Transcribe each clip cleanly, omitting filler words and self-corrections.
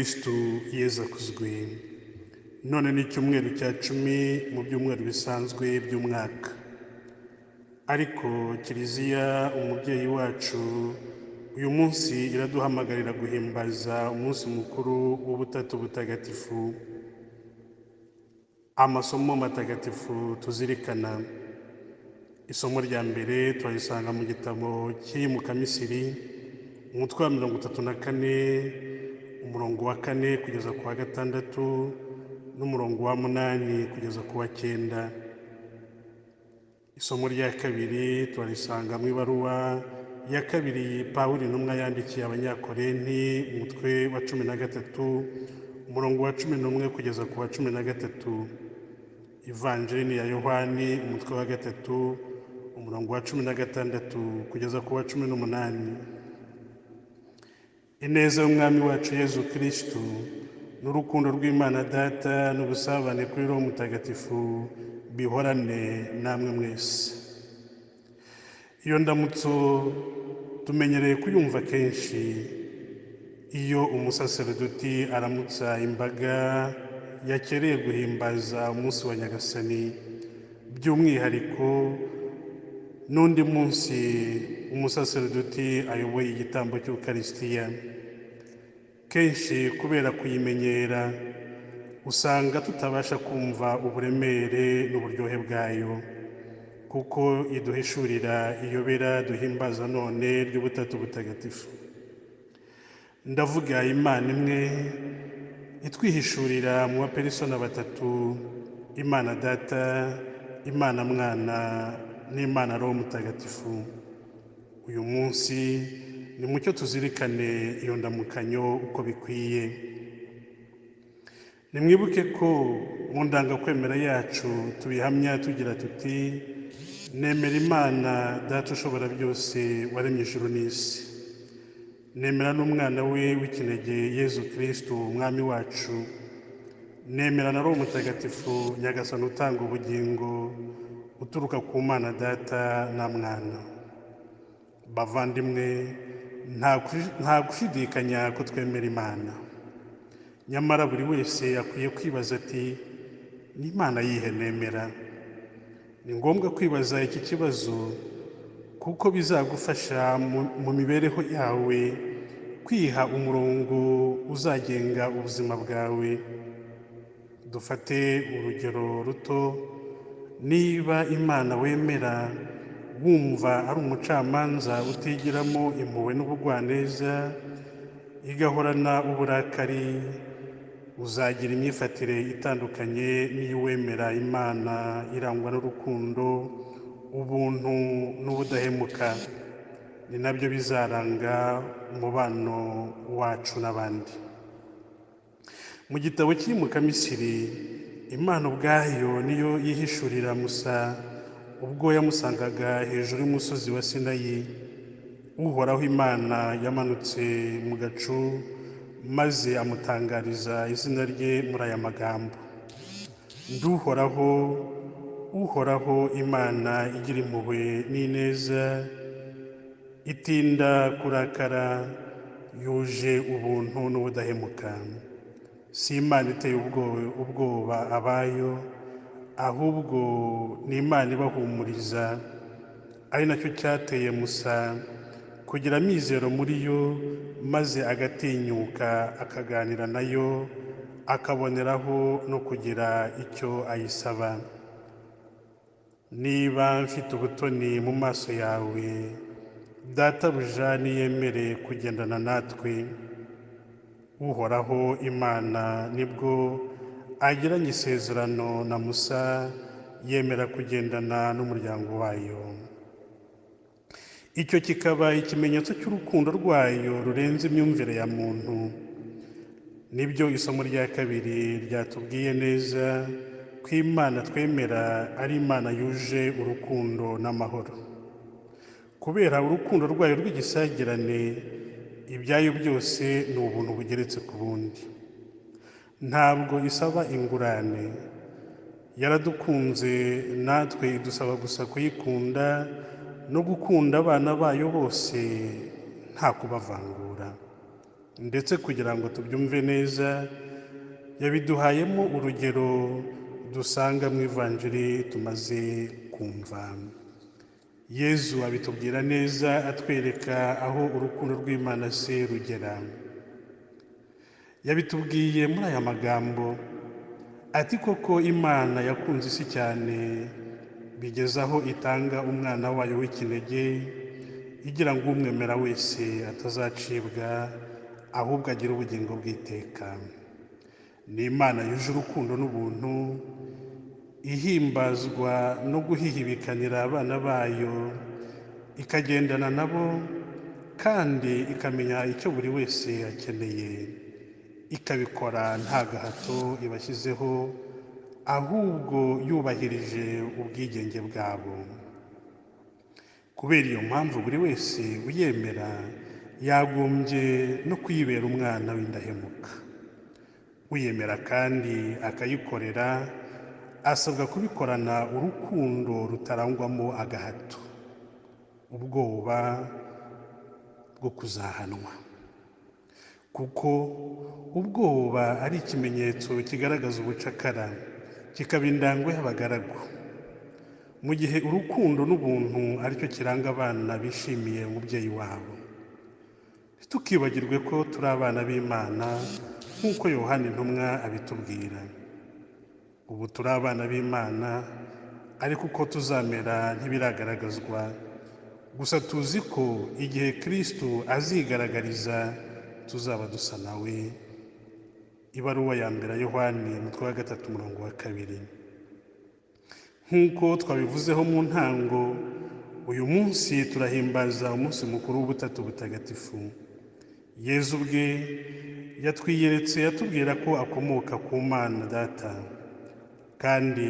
Kristu Yezu akuzwe. None ni icyumweru cya 10 mu byumweru bisanzwe by'umwaka. Ariko Kiliziya umubyeyi wacu uyu munsi iraduhamagarira guhimbaza umunsi mukuru w'ubutatu butagatifu. Amasomo matagatifu tuzirikana. Isomo rya mbere twarisanga mu gitabo cy'iyimuka Misiri, umutwe wa 34, umurongo wa 4 kugeza ku wa 6 n'umurongo wa 8 kugeza ku wa 9. Isomo rya kabiri twarisanga mu ibaruwa ya kabiri Pawulo intumwa yandikiye Abanyakorenti, umutwe wa 13, umurongo wa 11 kugeza ku wa 13. Ivanjili ya Yohani, umutwe wa 3, umurongo wa 16 kugeza ku wa 18. Ineza y'umwami wacu Yezu Kristu n'urukundo rw'Imana Data n'ubusabane kuri Roho Mutagatifu bihorane namwe mwese. Iyo ndamutso tumenyereye kuyumva kenshi iyo umusaseredoti aramutsa imbaga yakereye guhimbaza umunsi wa Nyagasani, by'umwihariko n'undi munsi umusaseredoti ayoboye igitambo cy'Ukaristiya. Kenshi kubera kuyimenyera usanga tutabasha kumva uburemere n'uburyohe bwayo, kuko iduhishurira iyobera duhimbaza none ry'ubutatu butagatifu. Ndavuga Imana imwe itwihishurira mu bapersona batatu: Imana Data, Imana Mwana n'Imana Roho Mutagatifu. Uyu munsi ni mucyo tuzirikane iyo ndamukanyo uko bikwiye. Nimwibuke ko mu ndangakwemera yacu tubihamya tugira tuti: nemera Imana Data ushobora byose waremye ijuru n'isi. Nemera n'umwana we w'ikinege Yezu Kristu umwami wacu. Nemera na Roho Mutagatifu Nyagasani utanga ubugingo uturuka ku Mana Data na Mwana. Bavandimwe, nta gushidikanya ko twemera Imana. Nyamara buri wese akwiye kwibaza ati: ni Imana yihe nemera? Ni ngombwa kwibaza iki kibazo kuko bizagufasha mu mibereho yawe kwiha umurongo uzagenga ubuzima bwawe. Dufate urugero ruto: niba Imana wemera wumva ari umucamanza utigiramo impuhwe n'ubugwaneza, igahorana uburakari, uzagira imyifatire itandukanye n'iy'uwemera Imana irangwa n'urukundo, ubuntu n'ubudahemuka. Ni nabyo bizaranga umubano wacu n'abandi. Mu gitabo cy'iyimuka Misiri, Imana ubwayo niyo yihishurira Musa ubwo yamusangaga hejuru y'umusozi wa Sinayi. Uhoraho Imana yamanutse mu gacu maze amutangariza izina rye muri aya magambo: Nduhoraho, Uhoraho Imana igira impuhwe n'ineza, itinda kurakara, yuje ubuntu n'ubudahemuka. Si Imana iteye ubwoba abayo, ahubwo ni Imana ibahumuriza. Ari nacyo cyateye Musa kugira amizero muri yo, maze agatinyuka akaganira nayo, akaboneraho no kugira icyo ayisaba. Niba mfite ubutoni mu maso yawe, Databuja niyemere kugendana natwe. Uhoraho Imana nibwo agiranye isezerano na Musa, yemera kugendana n'umuryango wayo. Icyo kikaba ikimenyetso cy'urukundo rwayo rurenze imyumvire ya muntu. Nibyo isomo rya kabiri ryatubwiye neza ko Imana twemera ari Imana yuje urukundo n'amahoro. Kubera urukundo rwayo rw'igisagirane, ibyayo byose ni ubuntu bugeretse ku bundi. Ntabwo isaba ingurane. Yaradukunze, natwe idusaba gusa kuyikunda no gukunda abana bayo bose nta kubavangura. ndetse kugira ngo tubyumve neza yabiduhayemo urugero dusanga mu ivanjiri tumaze kumva. Yezu abitubwira neza atwereka aho urukundo rw'Imana se rugera. Yabitubwiye muri aya magambo ati koko Imana yakunze isi cyane bigeze aho itanga umwana wayo w'ikinege igira ngo umwemera wese atazacibwa ahubwo agira ubugingo bw'iteka. Ni Imana yuje urukundo n'ubuntu ihimbazwa no guhihibikanira abana bayo ikagendana nabo kandi ikamenya icyo buri wese akeneye, ikabikora nta gahato ibashyizeho ahubwo yubahirije ubwigenge bwabo. Kubera iyo mpamvu buri wese uyemera yagombye no kuyibera umwana w'indahemuka. Uyemera kandi akayikorera asabwa kubikorana urukundo rutarangwamo agahato, ubwoba bwo kuzahanwa, kuko ubwoba ari ikimenyetso kigaragaza ubucakara, kikaba indango y'abagaragu, mu gihe urukundo n'ubuntu aricyo kiranga abana bishimiye umubyeyi wabo. Tukibagirwe ko turi abana b'Imana nk'uko Yohana intumwa abitubwira. Ubu turi abana b'Imana ariko uko tuzamera ntibiragaragazwa, gusa tuzi ko igihe Kristo azigaragariza tuzaba dusa nawe. Ibaruwa ya mbere ya Yohani umutwe wa 3 umurongo wa 2. Nk'uko twabivuzeho mu ntango, uyu munsi turahimbaza umunsi mukuru w'ubutatu butagatifu. Yezu ubwe yatwiyeretse atubwira ko akomoka ku Mana Data, kandi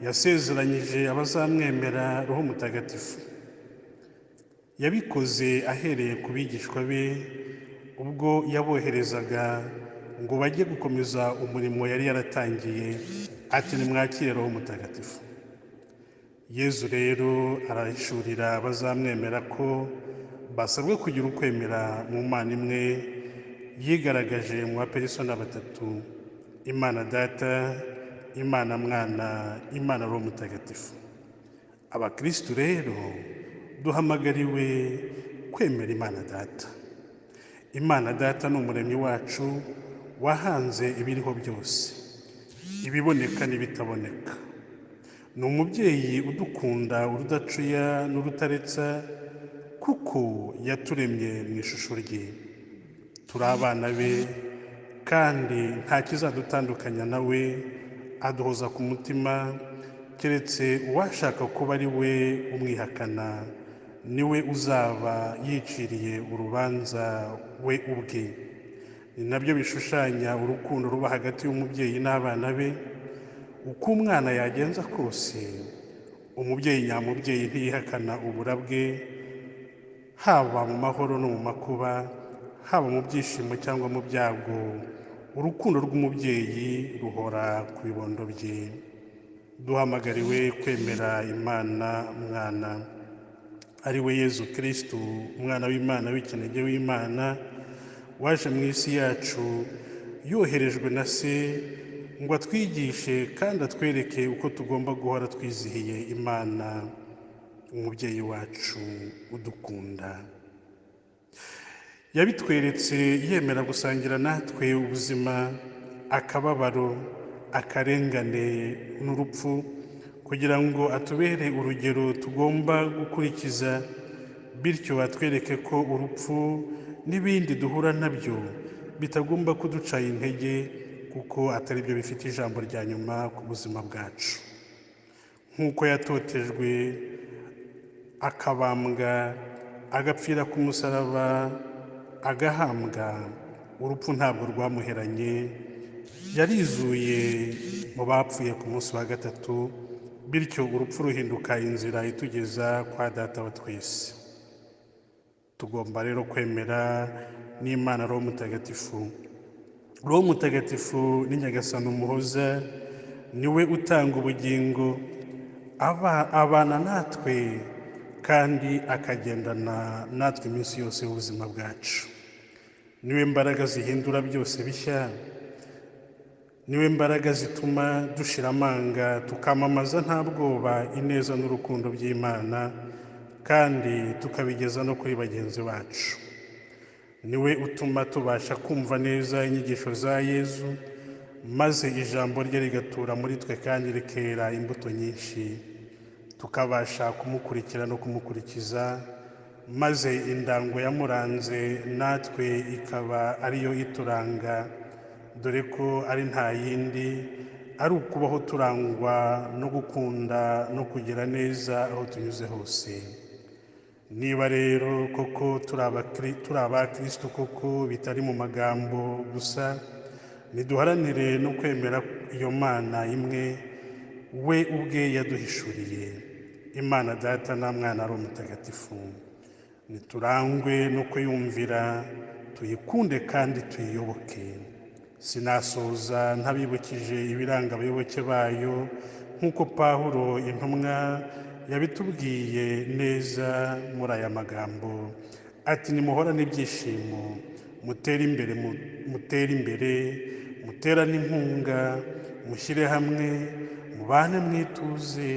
yasezeranyije abazamwemera Roho Mutagatifu. Yabikoze ahereye ku bigishwa be ubwo yaboherezaga ngo bajye gukomeza umurimo yari yaratangiye, ati nimwakire Roho Mutagatifu. Yezu rero arahishurira abazamwemera ko basabwe kugira ukwemera mu Mana imwe yigaragaje mu baperesona batatu: Imana Data, Imana Mwana, Imana Roho Mutagatifu. Abakristu rero duhamagariwe kwemera Imana Data. Imana Data ni umuremyi wacu wahanze ibiriho byose, ibiboneka n'ibitaboneka. Ni umubyeyi udukunda urudacuya n'urutaretsa, kuko yaturemye mu ishusho rye. Turi abana be kandi nta kizadutandukanya nawe, aduhoza ku mutima, keretse uwashaka kuba ari we umwihakana, niwe uzaba yiciriye urubanza we ubwe. Ni nabyo bishushanya urukundo ruba hagati y'umubyeyi n'abana be. Uko umwana yagenza kose, umubyeyi nyamubyeyi ntiyihakana ubura bwe, haba mu mahoro no mu makuba, haba mu byishimo cyangwa mu byago. Urukundo rw'umubyeyi ruhora ku bibondo bye. Duhamagariwe kwemera Imana Mwana, ari we Yezu Kristu, umwana w'Imana w'ikinege w'Imana, waje mu isi yacu yoherejwe na Se ngo atwigishe kandi atwereke uko tugomba guhora twizihiye Imana, umubyeyi wacu udukunda. Yabitweretse yemera gusangira natwe ubuzima, akababaro, akarengane n'urupfu, kugira ngo atubere urugero tugomba gukurikiza, bityo atwereke ko urupfu n'ibindi duhura nabyo bitagomba kuduca intege, kuko atari byo bifite ijambo rya nyuma ku buzima bwacu. Nk'uko yatotejwe, akabambwa, agapfira ku musaraba, agahambwa, urupfu ntabwo rwamuheranye. Yarizuye mu bapfuye ku munsi wa gatatu, bityo urupfu ruhinduka inzira itugeza kwa Data wa twese. Tugomba rero kwemera n'Imana Roho Mutagatifu. Roho Mutagatifu ni Nyagasani Umuhoza, niwe utanga ubugingo, abana natwe kandi akagendana natwe iminsi yose y'ubuzima bwacu. niwe mbaraga zihindura byose bishya, niwe mbaraga zituma dushira amanga tukamamaza nta bwoba ineza n'urukundo by'Imana kandi tukabigeza no kuri bagenzi bacu. Niwe utuma tubasha kumva neza inyigisho za Yezu, maze ijambo rye rigatura muri twe kandi rikera imbuto nyinshi, tukabasha kumukurikira no kumukurikiza, maze indango yamuranze natwe ikaba ariyo ituranga, dore ko ari nta yindi, ari ukubaho turangwa no gukunda no kugira neza aho tunyuze hose. Niba rero koko turi abakristo koko bitari mu magambo gusa, niduharanire no kwemera iyo Mana imwe we ubwe yaduhishuriye, Imana Data na Mwana ari Umutagatifu. Niturangwe no kuyumvira, tuyikunde kandi tuyiyoboke. Sinasoza ntabibukije ibiranga abayoboke bayo nk'uko Pawulo intumwa yabitubwiye neza muri aya magambo ati: nimuhorane ibyishimo, mutere imbere, muterane inkunga, mushyire hamwe, mubane mwituze,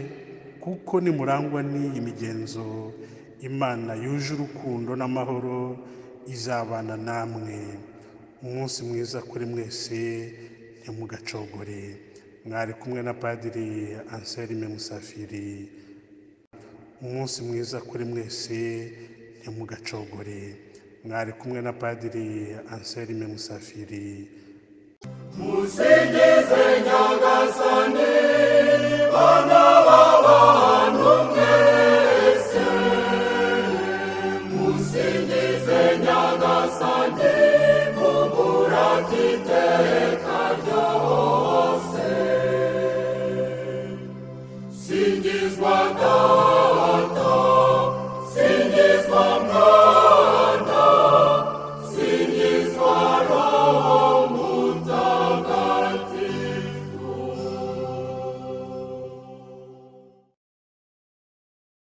kuko nimurangwa n'iyi migenzo, Imana yuje urukundo n'amahoro izabana namwe. Umunsi mwiza kuri mwese, ntimugacogore. Mwari kumwe na Padiri Anselme Musafiri. Umunsi mwiza kuri mwese, ntimugacogore. Mwari kumwe na Padiri Anselme Musafiri. Musingize Nyagasani, bana b'abantu mwese. Musingize Nyagasani.